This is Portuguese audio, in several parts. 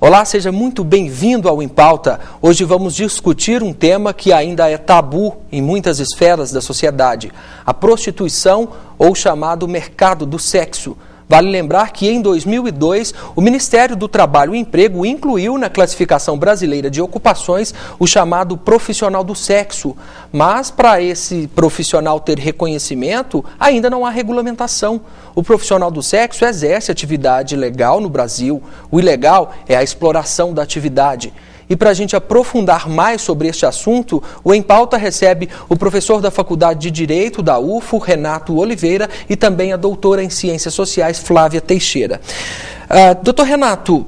Olá, seja muito bem-vindo ao Em Pauta. Hoje vamos discutir um tema que ainda é tabu em muitas esferas da sociedade: a prostituição ou chamado mercado do sexo. Vale lembrar que em 2002, o Ministério do Trabalho e Emprego incluiu na classificação brasileira de ocupações o chamado profissional do sexo. Mas para esse profissional ter reconhecimento, ainda não há regulamentação. O profissional do sexo exerce atividade legal no Brasil. O ilegal é a exploração da atividade. E para a gente aprofundar mais sobre este assunto, o Em Pauta recebe o professor da Faculdade de Direito da UFO, Renato Oliveira, e também a doutora em Ciências Sociais, Flávia Teixeira. Doutor Renato,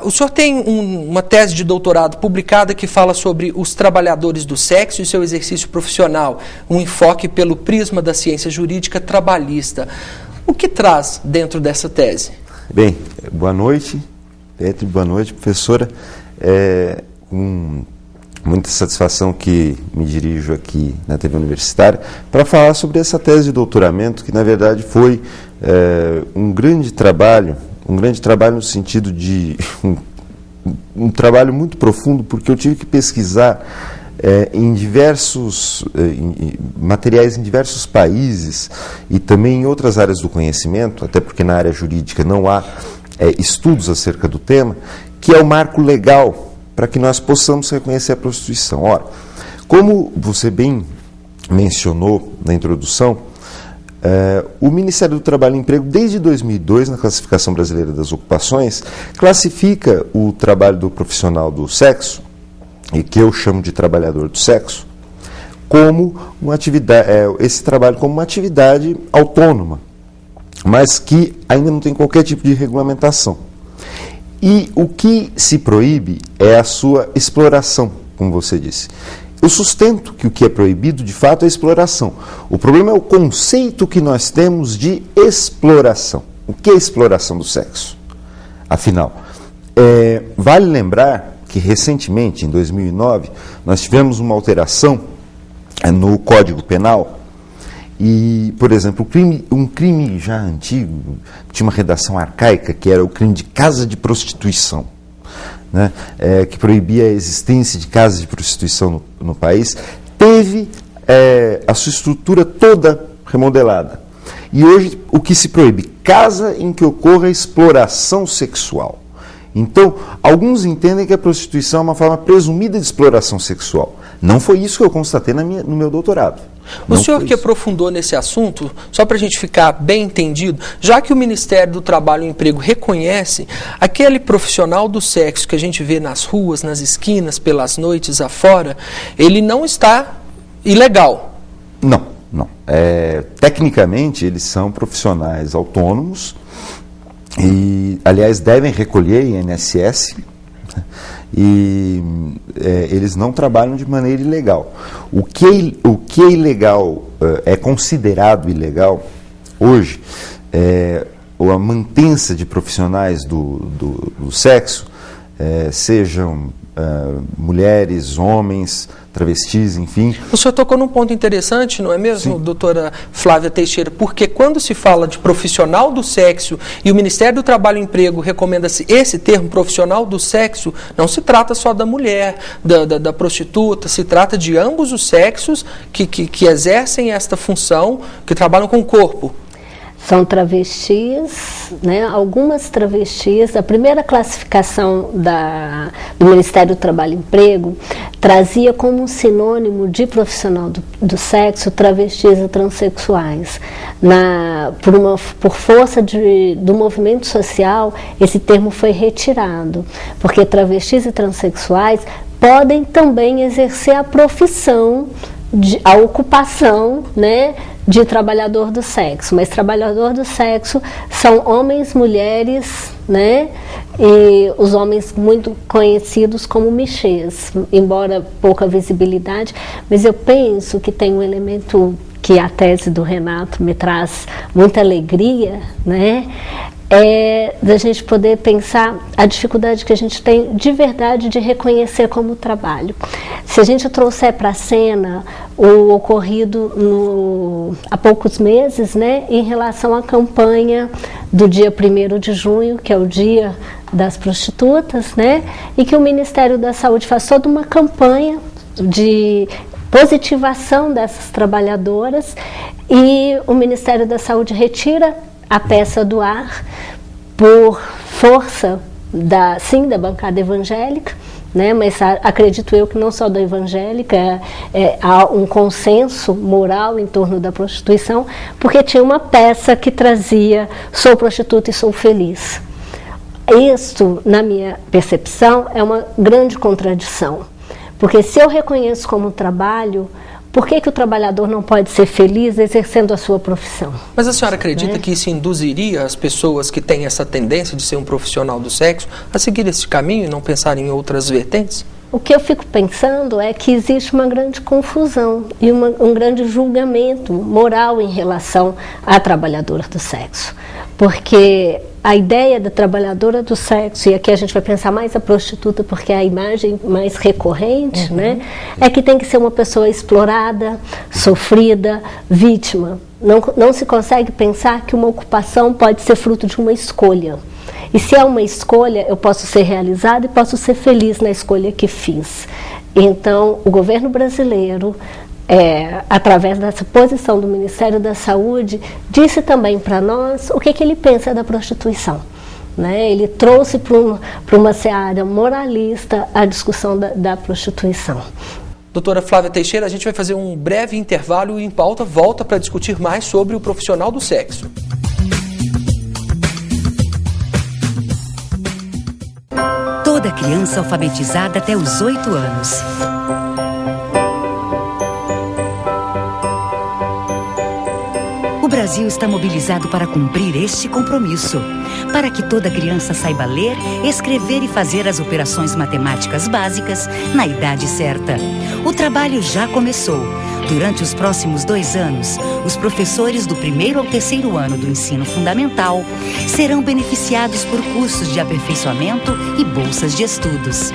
o senhor tem uma tese de doutorado publicada que fala sobre os trabalhadores do sexo e seu exercício profissional, um enfoque pelo prisma da ciência jurídica trabalhista. O que traz dentro dessa tese? Bem, boa noite, Petri, boa noite, professora. É com muita satisfação que me dirijo aqui na TV Universitária para falar sobre essa tese de doutoramento, que na verdade foi um grande trabalho no sentido de um trabalho muito profundo, porque eu tive que pesquisar em diversos materiais em diversos países e também em outras áreas do conhecimento, até porque na área jurídica não há estudos acerca do tema, que é o marco legal para que nós possamos reconhecer a prostituição. Ora, como você bem mencionou na introdução, o Ministério do Trabalho e Emprego, desde 2002, na Classificação Brasileira das Ocupações, classifica o trabalho do profissional do sexo, e que eu chamo de trabalhador do sexo, como uma atividade, esse trabalho como uma atividade autônoma, mas que ainda não tem qualquer tipo de regulamentação. E o que se proíbe é a sua exploração, como você disse. Eu sustento que o que é proibido, de fato, é a exploração. O problema é o conceito que nós temos de exploração. O que é exploração do sexo? Afinal, vale lembrar que recentemente, em 2009, nós tivemos uma alteração no Código Penal. E, por exemplo, um crime já antigo, tinha uma redação arcaica, que era o crime de casa de prostituição, né, que proibia a existência de casas de prostituição no país, teve a sua estrutura toda remodelada. E hoje o que se proíbe? Casa em que ocorra exploração sexual. Então, alguns entendem que a prostituição é uma forma presumida de exploração sexual. Não foi isso que eu constatei no meu doutorado. O senhor que aprofundou nesse assunto, só para a gente ficar bem entendido, já que o Ministério do Trabalho e Emprego reconhece aquele profissional do sexo que a gente vê nas ruas, nas esquinas, pelas noites afora, ele não está ilegal? Não. Tecnicamente, eles são profissionais autônomos e, aliás, devem recolher INSS, e eles não trabalham de maneira ilegal. O que é ilegal, é considerado ilegal hoje, ou a mantença de profissionais do sexo, sejam mulheres, homens, travestis, enfim. O senhor tocou num ponto interessante, não é mesmo, Sim. Doutora Flávia Teixeira? Porque quando se fala de profissional do sexo e o Ministério do Trabalho e Emprego recomenda-se esse termo profissional do sexo, não se trata só da mulher, da prostituta, se trata de ambos os sexos que exercem esta função, que trabalham com o corpo. São travestis, né? Algumas travestis. A primeira classificação do Ministério do Trabalho e Emprego trazia como um sinônimo de profissional do sexo travestis e transexuais. Por força do movimento social, esse termo foi retirado, porque travestis e transexuais podem também exercer a profissão, a ocupação, né, de trabalhador do sexo, mas trabalhador do sexo são homens, mulheres, né, e os homens muito conhecidos como michês, embora pouca visibilidade, mas eu penso que tem um elemento que a tese do Renato me traz muita alegria, né, da gente poder pensar a dificuldade que a gente tem de verdade de reconhecer como trabalho. Se a gente trouxer para a cena o ocorrido há poucos meses, né, em relação à campanha do dia 1º de junho, que é o dia das prostitutas, né? E que o Ministério da Saúde faz toda uma campanha de positivação dessas trabalhadoras e o Ministério da Saúde retira a peça do ar por força da bancada evangélica, né? Mas acredito eu que não só da evangélica, há um consenso moral em torno da prostituição, porque tinha uma peça que trazia "sou prostituta e sou feliz". Isso, na minha percepção, é uma grande contradição, porque se eu reconheço como trabalho, por que o trabalhador não pode ser feliz exercendo a sua profissão? Mas a senhora acredita que isso induziria as pessoas que têm essa tendência de ser um profissional do sexo a seguir esse caminho e não pensar em outras vertentes? O que eu fico pensando é que existe uma grande confusão e um grande julgamento moral em relação à trabalhadora do sexo. Porque a ideia da trabalhadora do sexo, e aqui a gente vai pensar mais a prostituta porque é a imagem mais recorrente, né, é que tem que ser uma pessoa explorada, sofrida, vítima. Não se consegue pensar que uma ocupação pode ser fruto de uma escolha. E se é uma escolha, eu posso ser realizada e posso ser feliz na escolha que fiz. Então, o governo brasileiro, através dessa posição do Ministério da Saúde, disse também para nós o que ele pensa da prostituição. Né? Ele trouxe para uma seara moralista a discussão da prostituição. Doutora Flávia Teixeira, a gente vai fazer um breve intervalo e em pauta volta para discutir mais sobre o profissional do sexo. Toda criança alfabetizada até os 8 anos. O Brasil está mobilizado para cumprir este compromisso, para que toda criança saiba ler, escrever e fazer as operações matemáticas básicas na idade certa. O trabalho já começou. Durante os próximos 2 anos, os professores do 1º ao 3º ano do ensino fundamental serão beneficiados por cursos de aperfeiçoamento e bolsas de estudos.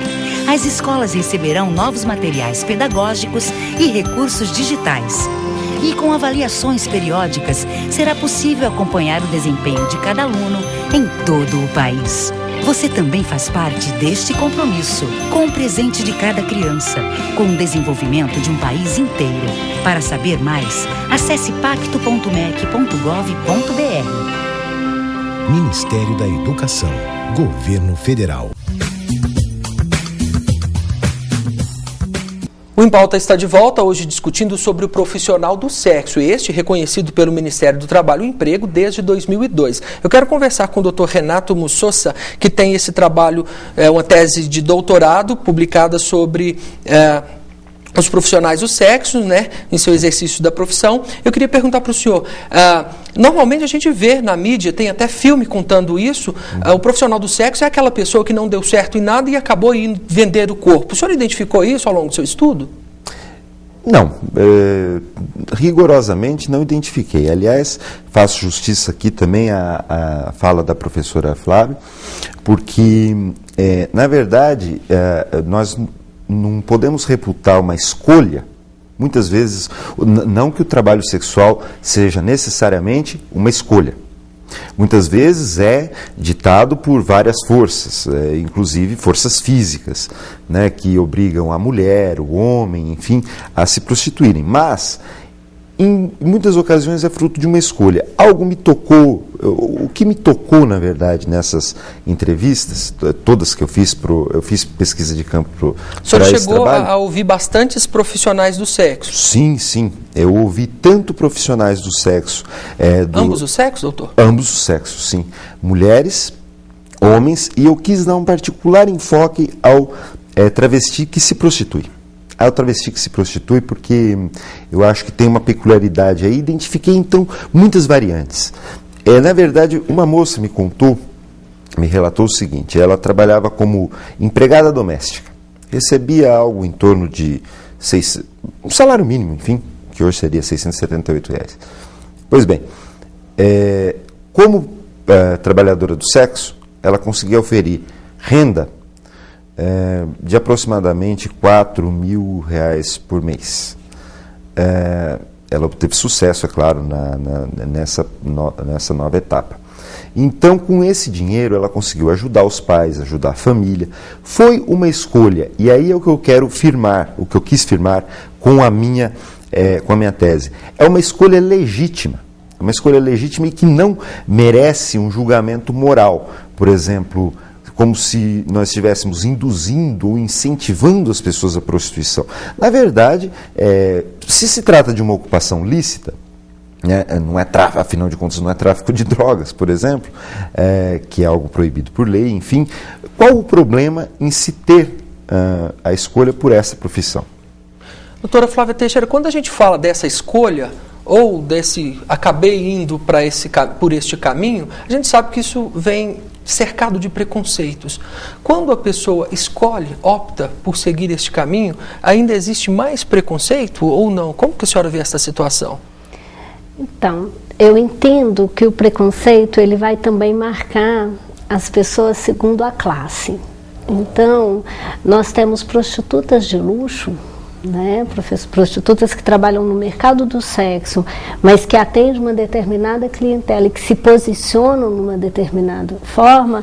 As escolas receberão novos materiais pedagógicos e recursos digitais. E com avaliações periódicas, será possível acompanhar o desempenho de cada aluno em todo o país. Você também faz parte deste compromisso, com o presente de cada criança, com o desenvolvimento de um país inteiro. Para saber mais, acesse pacto.mec.gov.br. Ministério da Educação, Governo Federal. O Em Pauta está de volta, hoje discutindo sobre o profissional do sexo, este reconhecido pelo Ministério do Trabalho e Emprego desde 2002. Eu quero conversar com o Dr. Renato Mussossa, que tem esse trabalho, uma tese de doutorado publicada sobre os profissionais do sexo, né, em seu exercício da profissão. Eu queria perguntar para o senhor, normalmente a gente vê na mídia, tem até filme contando isso, o profissional do sexo é aquela pessoa que não deu certo em nada e acabou indo vender o corpo. O senhor identificou isso ao longo do seu estudo? Não, rigorosamente não identifiquei. Aliás, faço justiça aqui também à fala da professora Flávia, porque, na verdade, nós não podemos reputar uma escolha, muitas vezes, não que o trabalho sexual seja necessariamente uma escolha. Muitas vezes é ditado por várias forças, inclusive forças físicas, né, que obrigam a mulher, o homem, enfim, a se prostituírem. Mas, em muitas ocasiões, é fruto de uma escolha. Algo me tocou, o que me tocou, na verdade, nessas entrevistas, todas que eu fiz pesquisa de campo para esse trabalho. O senhor chegou a ouvir bastantes profissionais do sexo? Sim, sim. Eu ouvi tanto profissionais do sexo. Ambos os sexos, doutor? Ambos os sexos, sim. Mulheres, homens, e eu quis dar um particular enfoque ao travesti que se prostitui. Ao travesti que se prostitui, porque eu acho que tem uma peculiaridade aí. Identifiquei, então, muitas variantes. Na verdade, uma moça me relatou o seguinte: ela trabalhava como empregada doméstica, recebia algo em torno de um salário mínimo, enfim, que hoje seria R$678. Pois bem, como trabalhadora do sexo, ela conseguia oferir renda de aproximadamente R$4.000 por mês. Ela obteve sucesso, é claro, nessa nova etapa. Então, com esse dinheiro, ela conseguiu ajudar os pais, ajudar a família. Foi uma escolha, e aí é o que eu quero firmar, o que eu quis firmar com a minha tese. É uma escolha legítima. É uma escolha legítima e que não merece um julgamento moral. Por exemplo, como se nós estivéssemos induzindo ou incentivando as pessoas à prostituição. Na verdade, se se trata de uma ocupação lícita, não é tráfico, afinal de contas, não é tráfico de drogas, por exemplo, que é algo proibido por lei, enfim. Qual o problema em se ter a escolha por essa profissão? Doutora Flávia Teixeira, quando a gente fala dessa escolha, ou acabei indo por este caminho, a gente sabe que isso vem cercado de preconceitos. Quando a pessoa opta por seguir este caminho, ainda existe mais preconceito ou não? Como que a senhora vê essa situação? Então, eu entendo que o preconceito ele vai também marcar as pessoas segundo a classe. Então, nós temos prostitutas de luxo, né, prostitutas que trabalham no mercado do sexo, mas que atendem uma determinada clientela e que se posicionam numa determinada forma,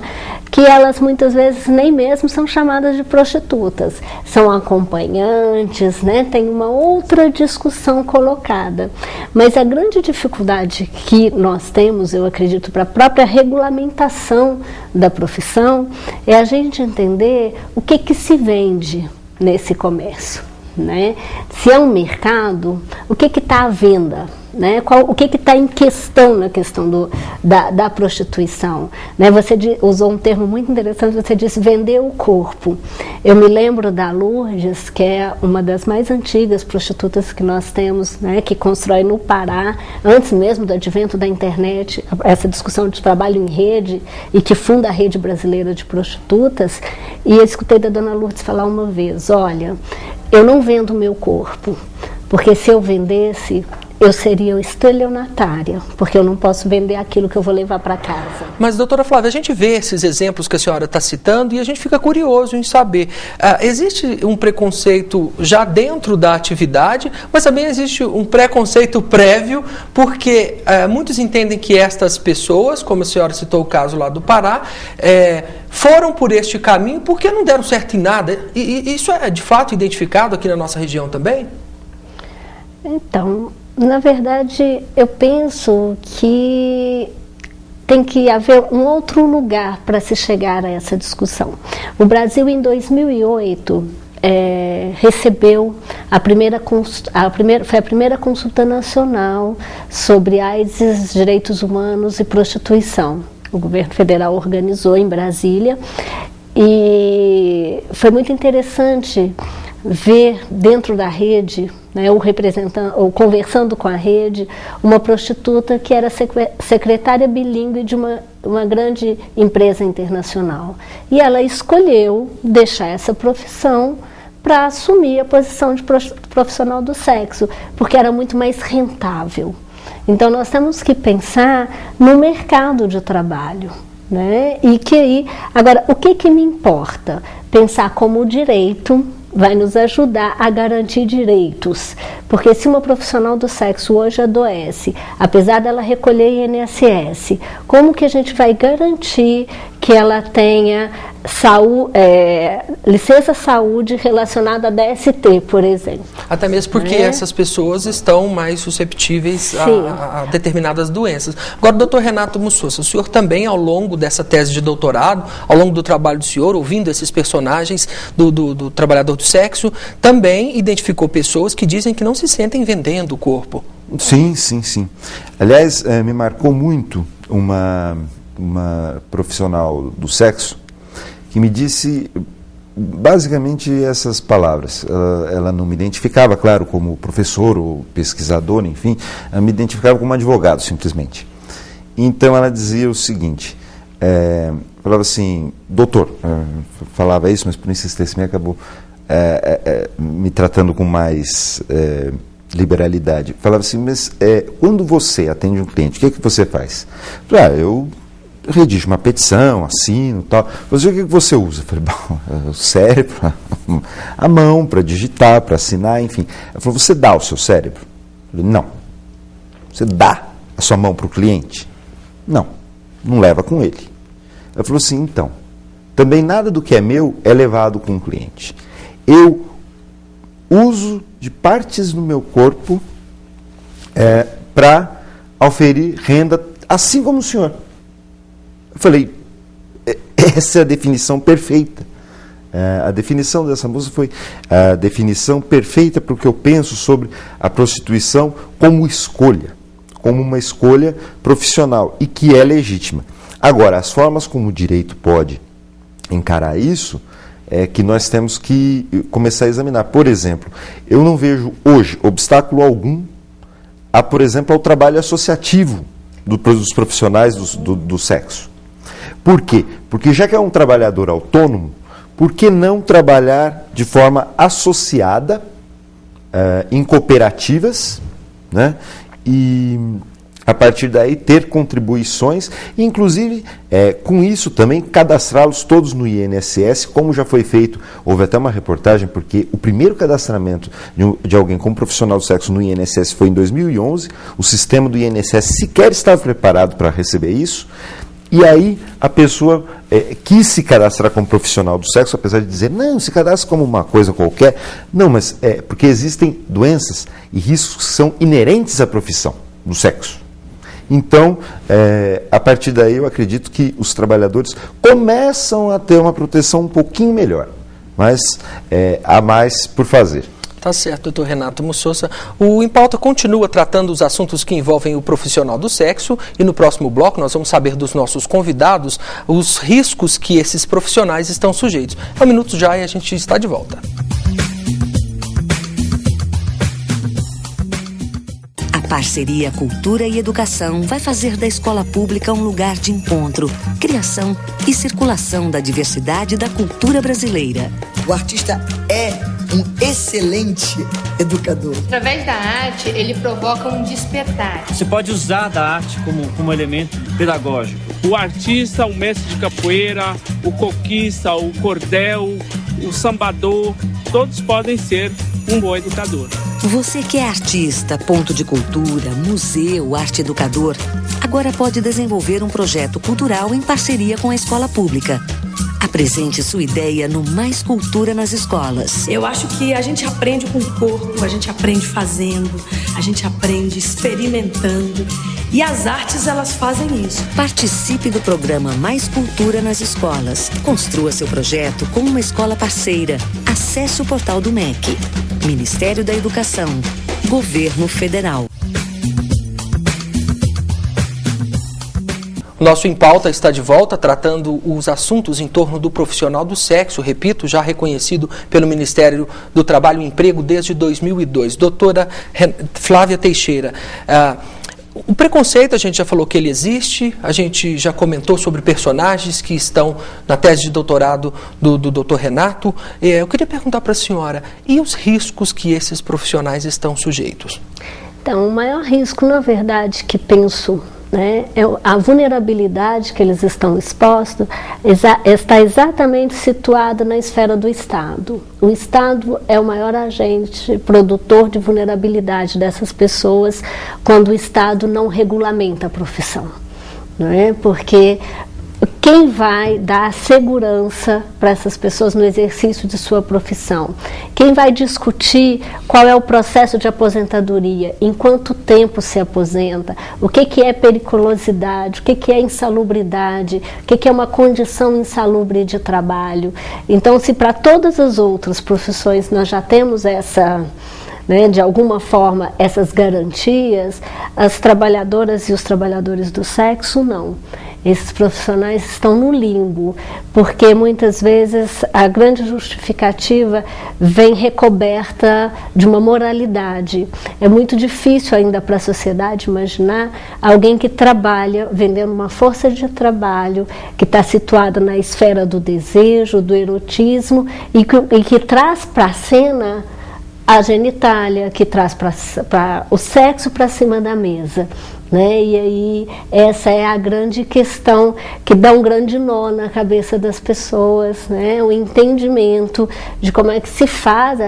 que elas muitas vezes nem mesmo são chamadas de prostitutas, são acompanhantes, né, tem uma outra discussão colocada. Mas a grande dificuldade que nós temos, eu acredito, para a própria regulamentação da profissão, é a gente entender o que se vende nesse comércio. Né? Se é um mercado, o que está à venda? Né? O que está em questão na questão da prostituição? Né? Você usou um termo muito interessante, você disse vender o corpo. Eu me lembro da Lourdes, que é uma das mais antigas prostitutas que nós temos, né? Que constrói no Pará, antes mesmo do advento da internet, essa discussão de trabalho em rede, e que funda a Rede Brasileira de Prostitutas. E eu escutei da dona Lourdes falar uma vez, olha, eu não vendo o meu corpo, porque se eu vendesse, eu seria estelionatária, porque eu não posso vender aquilo que eu vou levar para casa. Mas, doutora Flávia, a gente vê esses exemplos que a senhora está citando e a gente fica curioso em saber. Existe um preconceito já dentro da atividade, mas também existe um preconceito prévio, porque muitos entendem que estas pessoas, como a senhora citou o caso lá do Pará, foram por este caminho porque não deram certo em nada. E isso é de fato identificado aqui na nossa região também? Então, na verdade, eu penso que tem que haver um outro lugar para se chegar a essa discussão. O Brasil, em 2008, recebeu foi a primeira consulta nacional sobre AIDS, direitos humanos e prostituição. O governo federal organizou em Brasília e foi muito interessante ver dentro da rede, né, ou conversando com a rede, uma prostituta que era secretária bilíngue de uma grande empresa internacional. E ela escolheu deixar essa profissão para assumir a posição de profissional do sexo, porque era muito mais rentável. Então nós temos que pensar no mercado de trabalho. Né? E que aí, agora, o que me importa? Pensar como o direito vai nos ajudar a garantir direitos. Porque se uma profissional do sexo hoje adoece, apesar dela recolher INSS, como que a gente vai garantir que ela tenha licença saúde relacionada a DST, por exemplo? Até mesmo porque essas pessoas estão mais susceptíveis a determinadas doenças. Agora, doutor Renato Mussoça, o senhor também, ao longo dessa tese de doutorado, ao longo do trabalho do senhor, ouvindo esses personagens do trabalhador do sexo, também identificou pessoas que dizem que não se sentem vendendo o corpo. Sim. Aliás, me marcou muito uma profissional do sexo que me disse basicamente essas palavras. Ela não me identificava, claro, como professor ou pesquisador, enfim, ela me identificava como advogado, simplesmente. Então ela dizia o seguinte, falava assim, doutor, falava isso, mas por insistência me acabou me tratando com mais liberalidade. Falava assim, mas quando você atende um cliente, o que você faz? Eu redijo uma petição, assino e tal. Você, o que você usa? Eu falei, bom, o cérebro, a mão para digitar, para assinar, enfim. Ela falou, você dá o seu cérebro? Eu falei, não. Você dá a sua mão para o cliente? Não. não leva com ele. Ela falou assim, então, também nada do que é meu é levado com o cliente. Eu uso de partes do meu corpo para oferir renda, assim como o senhor. Eu falei, essa é a definição perfeita. A definição dessa moça foi a definição perfeita para o que eu penso sobre a prostituição como escolha, como uma escolha profissional e que é legítima. Agora, as formas como o direito pode encarar isso é que nós temos que começar a examinar. Por exemplo, eu não vejo hoje obstáculo algum por exemplo, ao trabalho associativo dos profissionais do sexo. Por quê? Porque já que é um trabalhador autônomo, por que não trabalhar de forma associada em cooperativas, né? E a partir daí ter contribuições, e inclusive com isso também cadastrá-los todos no INSS, como já foi feito. Houve até uma reportagem, porque o primeiro cadastramento de alguém como profissional do sexo no INSS foi em 2011, o sistema do INSS sequer estava preparado para receber isso, e aí a pessoa quis se cadastrar como profissional do sexo, apesar de dizer, não, se cadastra como uma coisa qualquer. Não, mas porque existem doenças e riscos que são inerentes à profissão do sexo. Então, a partir daí, eu acredito que os trabalhadores começam a ter uma proteção um pouquinho melhor, mas há mais por fazer. Tá certo, doutor Renato Mussosa. O Em Pauta continua tratando os assuntos que envolvem o profissional do sexo e no próximo bloco nós vamos saber dos nossos convidados os riscos que esses profissionais estão sujeitos. É um minuto já e a gente está de volta. Parceria Cultura e Educação vai fazer da escola pública um lugar de encontro, criação e circulação da diversidade da cultura brasileira. O artista é um excelente educador. Através da arte, ele provoca um despertar. Você pode usar da arte como elemento pedagógico. O artista, o mestre de capoeira, o coquista, o cordel, o sambador, todos podem ser um bom educador. Você que é artista, ponto de cultura, museu, arte educador, agora pode desenvolver um projeto cultural em parceria com a escola pública. Apresente sua ideia no Mais Cultura nas Escolas. Eu acho que a gente aprende com o corpo, a gente aprende fazendo, a gente aprende experimentando. E as artes, elas fazem isso. Participe do programa Mais Cultura nas Escolas. Construa seu projeto com uma escola parceira. Acesse o portal do MEC. Ministério da Educação. Governo Federal. O nosso Em Pauta está de volta, tratando os assuntos em torno do profissional do sexo, repito, já reconhecido pelo Ministério do Trabalho e Emprego desde 2002. Doutora Flávia Teixeira, o preconceito, a gente já falou que ele existe, a gente já comentou sobre personagens que estão na tese de doutorado do doutor Renato. Eu queria perguntar para a senhora, e os riscos que esses profissionais estão sujeitos? Então, o maior risco, na verdade, que penso, né, é a vulnerabilidade que eles estão expostos, está exatamente situada na esfera do Estado. O Estado é o maior agente produtor de vulnerabilidade dessas pessoas quando o Estado não regulamenta a profissão, não é? Porque quem vai dar segurança para essas pessoas no exercício de sua profissão? Quem vai discutir qual é o processo de aposentadoria? Em quanto tempo se aposenta? O que é periculosidade? O que é insalubridade? O que é uma condição insalubre de trabalho? Então, se para todas as outras profissões nós já temos essa... de alguma forma, essas garantias, as trabalhadoras e os trabalhadores do sexo, não. Esses profissionais estão no limbo, porque muitas vezes a grande justificativa vem recoberta de uma moralidade. É muito difícil ainda para a sociedade imaginar alguém que trabalha vendendo uma força de trabalho que está situada na esfera do desejo, do erotismo e que traz para a cena a genitália, que traz para o sexo para cima da mesa. né? E aí essa é a grande questão que dá um grande nó na cabeça das pessoas, né? O entendimento de como é que se faz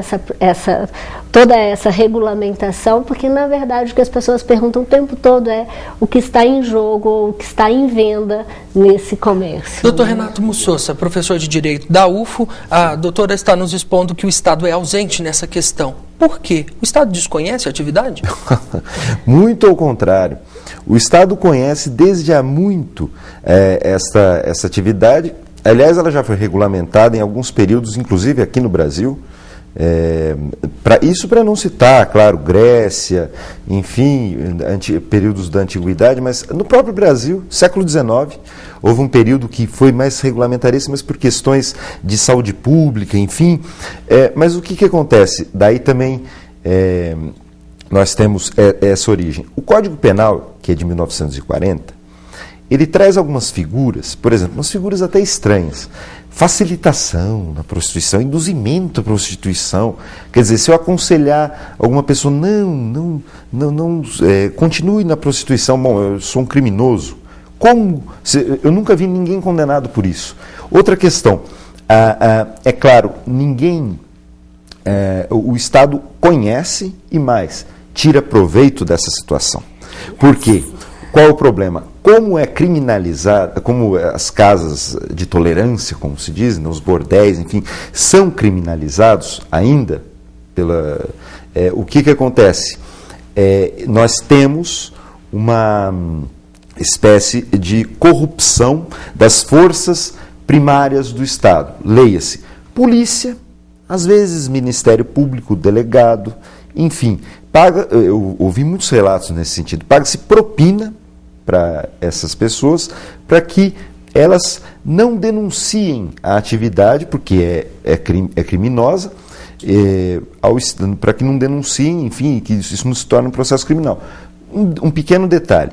toda essa regulamentação, porque na verdade o que as pessoas perguntam o tempo todo é o que está em jogo ou o que está em venda nesse comércio. Doutor Renato Mussoça, professor de Direito da UFO, a doutora está nos expondo que o Estado é ausente nessa questão. Por quê? O Estado desconhece a atividade? Muito ao contrário. O Estado conhece desde há muito essa atividade. Aliás, ela já foi regulamentada em alguns períodos, inclusive aqui no Brasil. Isso para não citar, claro, Grécia, enfim, períodos da antiguidade, mas no próprio Brasil, século XIX, houve um período que foi mais regulamentarista, mas por questões de saúde pública, enfim. Mas o que acontece? Daí também nós temos essa origem. O Código Penal, que é de 1940, ele traz algumas figuras, por exemplo, umas figuras até estranhas. Facilitação na prostituição, induzimento à prostituição. Quer dizer, se eu aconselhar alguma pessoa, não continue na prostituição, bom, eu sou um criminoso. Como? Eu nunca vi ninguém condenado por isso. Outra questão, é claro, o Estado conhece e mais, tira proveito dessa situação. Por quê? Qual é o problema? Como é criminalizada, como as casas de tolerância, como se diz, os bordéis, enfim, são criminalizados ainda, o que acontece? Nós temos uma espécie de corrupção das forças primárias do Estado. Leia-se, polícia, às vezes Ministério Público, delegado, enfim, eu ouvi muitos relatos nesse sentido, paga-se propina para essas pessoas, para que elas não denunciem a atividade, porque é criminosa, para que não denunciem, enfim, que isso não se torne um processo criminal. Um pequeno detalhe,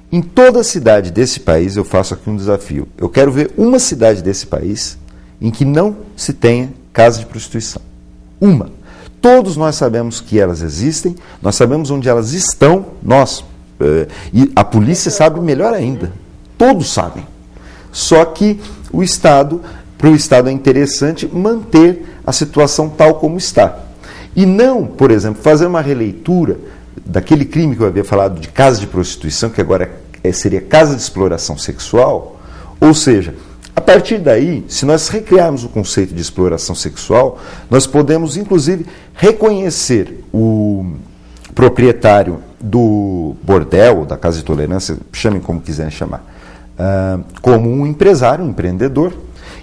em toda cidade desse país, eu faço aqui um desafio, eu quero ver uma cidade desse país em que não se tenha casa de prostituição. Uma. Todos nós sabemos que elas existem, nós sabemos onde elas estão, e a polícia sabe melhor ainda. Todos sabem. Só que para o Estado é interessante manter a situação tal como está. E não, por exemplo, fazer uma releitura daquele crime que eu havia falado de casa de prostituição, que agora seria casa de exploração sexual. Ou seja, a partir daí, se nós recriarmos o conceito de exploração sexual, nós podemos, inclusive, reconhecer o proprietário do bordel, da casa de tolerância, chamem como quiserem chamar, como um empresário, um empreendedor,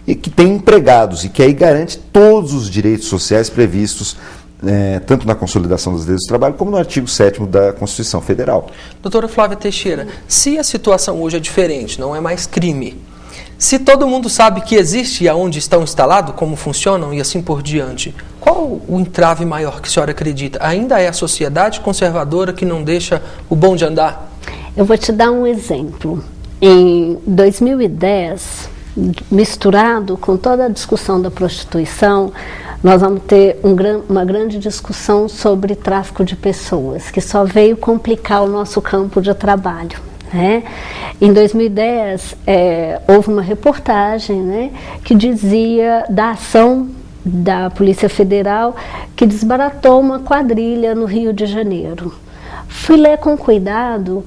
e que tem empregados, e que aí garante todos os direitos sociais previstos, tanto na Consolidação dos Direitos do Trabalho, como no artigo 7º da Constituição Federal. Doutora Flávia Teixeira, se a situação hoje é diferente, não é mais crime, se todo mundo sabe que existe e aonde estão instalados, como funcionam e assim por diante, qual o entrave maior que a senhora acredita? Ainda é a sociedade conservadora que não deixa o bonde andar? Eu vou te dar um exemplo. Em 2010, misturado com toda a discussão da prostituição, nós vamos ter uma grande discussão sobre tráfico de pessoas, que só veio complicar o nosso campo de trabalho. Em 2010, houve uma reportagem, que dizia da ação da Polícia Federal que desbaratou uma quadrilha no Rio de Janeiro. Fui ler com cuidado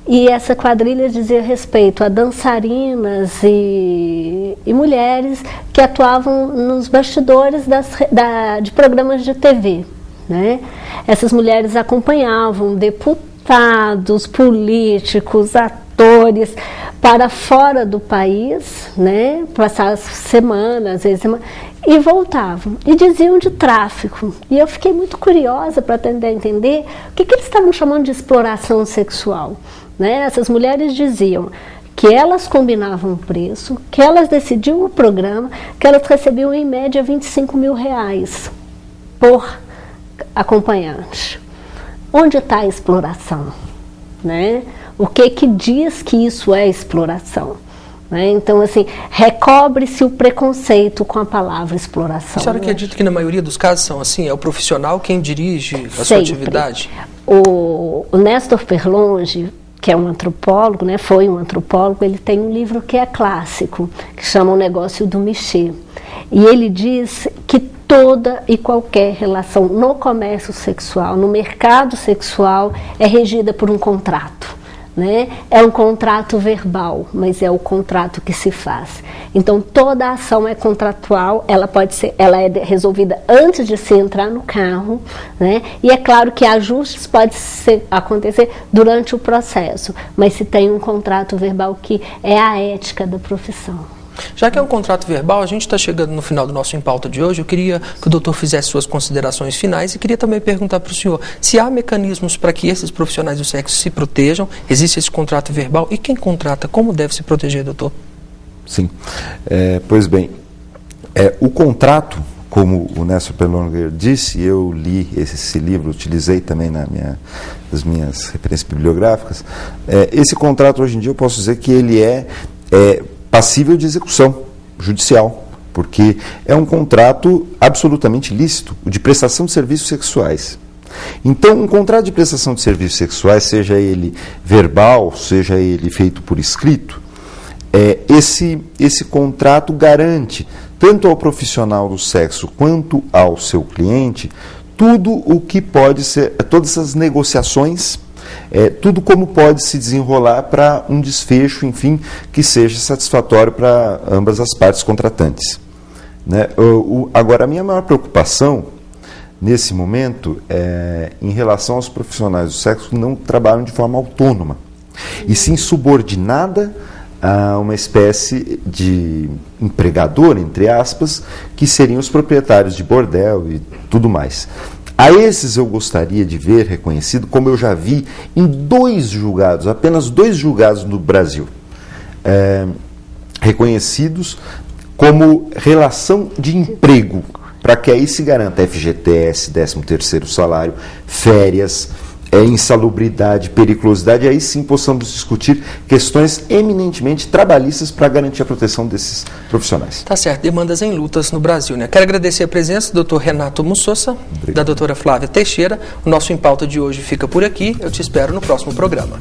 e essa quadrilha dizia respeito a dançarinas e mulheres que atuavam nos bastidores de programas de TV. Essas mulheres acompanhavam deputados, políticos, atores para fora do país, passar semanas, às vezes, e voltavam, e diziam de tráfico. E eu fiquei muito curiosa para tentar entender o que eles estavam chamando de exploração sexual. Essas mulheres diziam que elas combinavam o preço, que elas decidiam o programa, que elas recebiam em média R$25 mil por acompanhante. Onde está a exploração? O que diz que isso é exploração? Então, assim, recobre-se o preconceito com a palavra exploração. A senhora acredita que na maioria dos casos são assim? É o profissional quem dirige a sua atividade? O Néstor Perlonge, que é um antropólogo, né, foi um antropólogo, ele tem um livro que é clássico, que chama O Negócio do Michê. E ele diz que toda e qualquer relação no comércio sexual, no mercado sexual, é regida por um contrato. Né? É um contrato verbal, mas é o contrato que se faz. Então toda a ação é contratual, ela é resolvida antes de se entrar no carro, né? E é claro que ajustes podem acontecer durante o processo, mas se tem um contrato verbal que é a ética da profissão. Já que é um contrato verbal, a gente está chegando no final do nosso Em Pauta de hoje. Eu queria que o doutor fizesse suas considerações finais e queria também perguntar para o senhor se há mecanismos para que esses profissionais do sexo se protejam, existe esse contrato verbal e quem contrata, como deve se proteger, doutor? Sim, pois bem, o contrato, como o Néstor Perlonger disse, eu li esse livro, utilizei também nas minhas referências bibliográficas, esse contrato hoje em dia eu posso dizer que ele é passível de execução judicial, porque é um contrato absolutamente lícito, de prestação de serviços sexuais. Então, um contrato de prestação de serviços sexuais, seja ele verbal, seja ele feito por escrito, esse contrato garante, tanto ao profissional do sexo quanto ao seu cliente, tudo o que pode ser, todas essas negociações, tudo como pode se desenrolar para um desfecho, enfim, que seja satisfatório para ambas as partes contratantes. Né? Agora, a minha maior preocupação, nesse momento, é em relação aos profissionais do sexo que não trabalham de forma autônoma, e sim subordinada a uma espécie de empregador, entre aspas, que seriam os proprietários de bordel e tudo mais. A esses eu gostaria de ver reconhecido, como eu já vi em 2 julgados, apenas 2 julgados no Brasil, reconhecidos como relação de emprego, para que aí se garanta FGTS, 13º salário, férias, insalubridade, periculosidade, e aí sim possamos discutir questões eminentemente trabalhistas para garantir a proteção desses profissionais. Tá certo, demandas em lutas no Brasil, né? Quero agradecer a presença do Dr. Renato Mussosa, da doutora Flávia Teixeira. O nosso Em Pauta de hoje fica por aqui. Eu te espero no próximo programa.